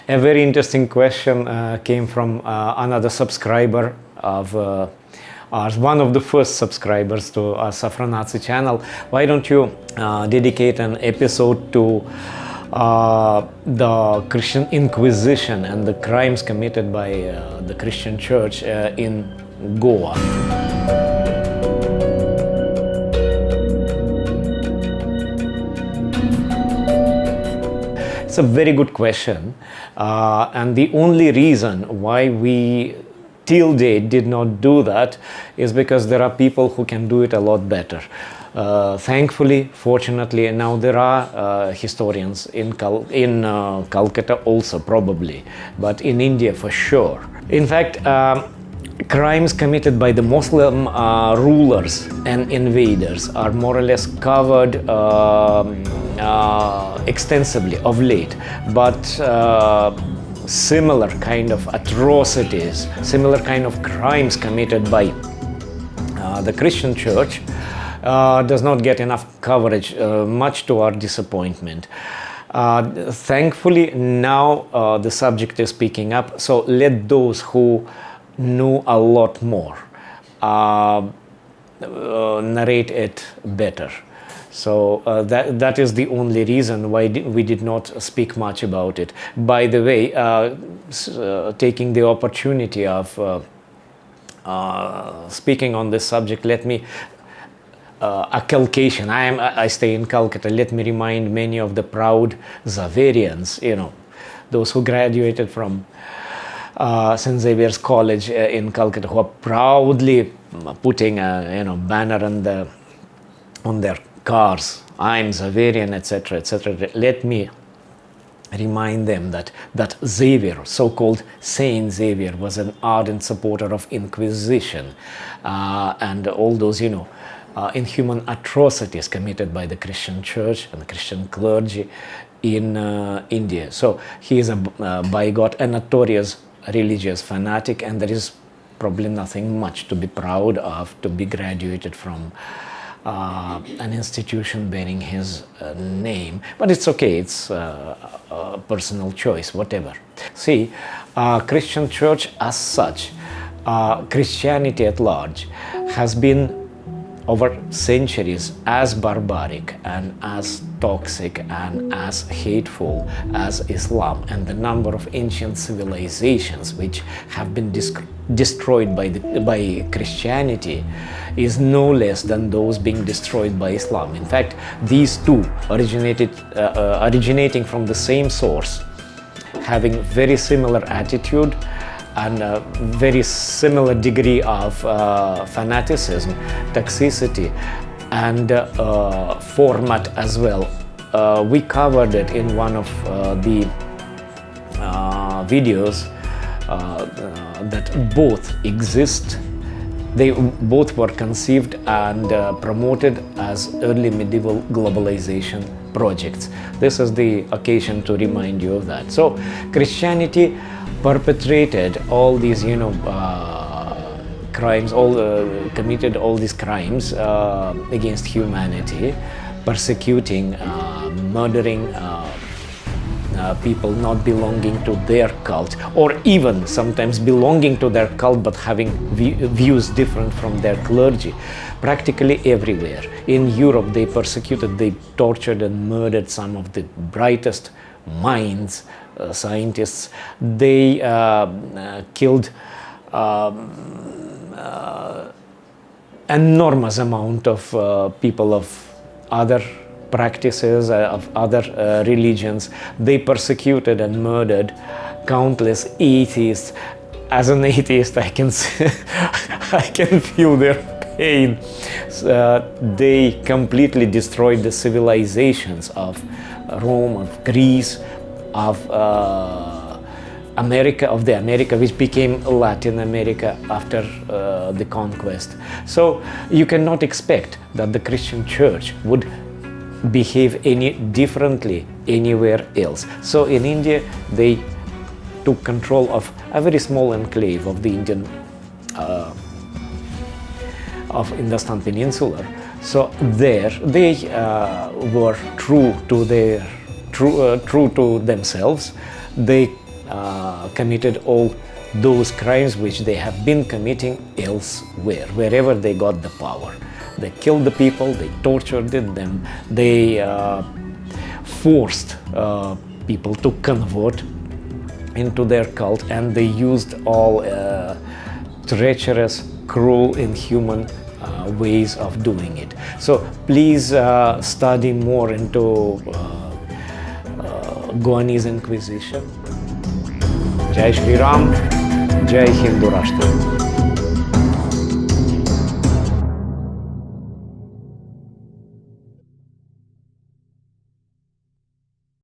A very interesting question came from another subscriber of ours, one of the first subscribers to our Saffronazi channel. Why don't you dedicate an episode to the Christian Inquisition and the crimes committed by the Christian Church in Goa? It's a very good question, and the only reason why we till date did not do that is because there are people who can do it a lot better. Thankfully, fortunately, now there are historians in Calcutta also, probably, but in India for sure. In fact, crimes committed by the Muslim rulers and invaders are more or less covered extensively of late, but similar kind of atrocities, similar kind of crimes committed by the Christian Church does not get enough coverage, much to our disappointment. Thankfully, now the subject is picking up, so let those who know a lot more narrate it better. So that is the only reason why we did not speak much about it. By the way, taking the opportunity of speaking on this subject, let me a Calcasian. I stay in Calcutta. Let me remind many of the proud Xaverians, those who graduated from St. Xavier's College in Calcutta, who are proudly putting a banner on their cars, I'm Xaverian, etc., etc. Let me remind them that Xavier, so-called Saint Xavier, was an ardent supporter of Inquisition and all those, inhuman atrocities committed by the Christian Church and the Christian clergy in India. So he is by God, a notorious religious fanatic, and there is probably nothing much to be proud of to be graduated from an institution bearing his name. But it's okay, it's a personal choice, whatever. See, Christian Church as such, Christianity at large, has been over centuries as barbaric and as toxic and as hateful as Islam, and the number of ancient civilizations which have been destroyed by Christianity is no less than those being destroyed by Islam. In fact, these two originating from the same source, having very similar attitude and a very similar degree of fanaticism, toxicity, and format as well. We covered it in one of the videos that both exist. They both were conceived and promoted as early medieval globalization projects. This is the occasion to remind you of that. So Christianity perpetrated all these, crimes, committed all these crimes against humanity, persecuting, murdering people not belonging to their cult, or even sometimes belonging to their cult but having views different from their clergy, practically everywhere. In Europe, they persecuted, they tortured and murdered some of the brightest minds, scientists. They killed enormous amount of people of other practices, of other religions. They persecuted and murdered countless atheists. As an atheist, I can feel their pain. They completely destroyed the civilizations of Rome, of Greece, of America, which became Latin America after the conquest. So you cannot expect that the Christian Church would behave any differently anywhere else. So in India, they took control of a very small enclave of the Indian of Industan Peninsula. So there they were true to themselves. They committed all those crimes which they have been committing elsewhere, wherever they got the power. They killed the people, they tortured them, they forced people to convert into their cult, and they used all treacherous, cruel, inhuman ways of doing it. So please study more into Goanese Inquisition. Jai Shri Ram, Jai Hindu Rashtra.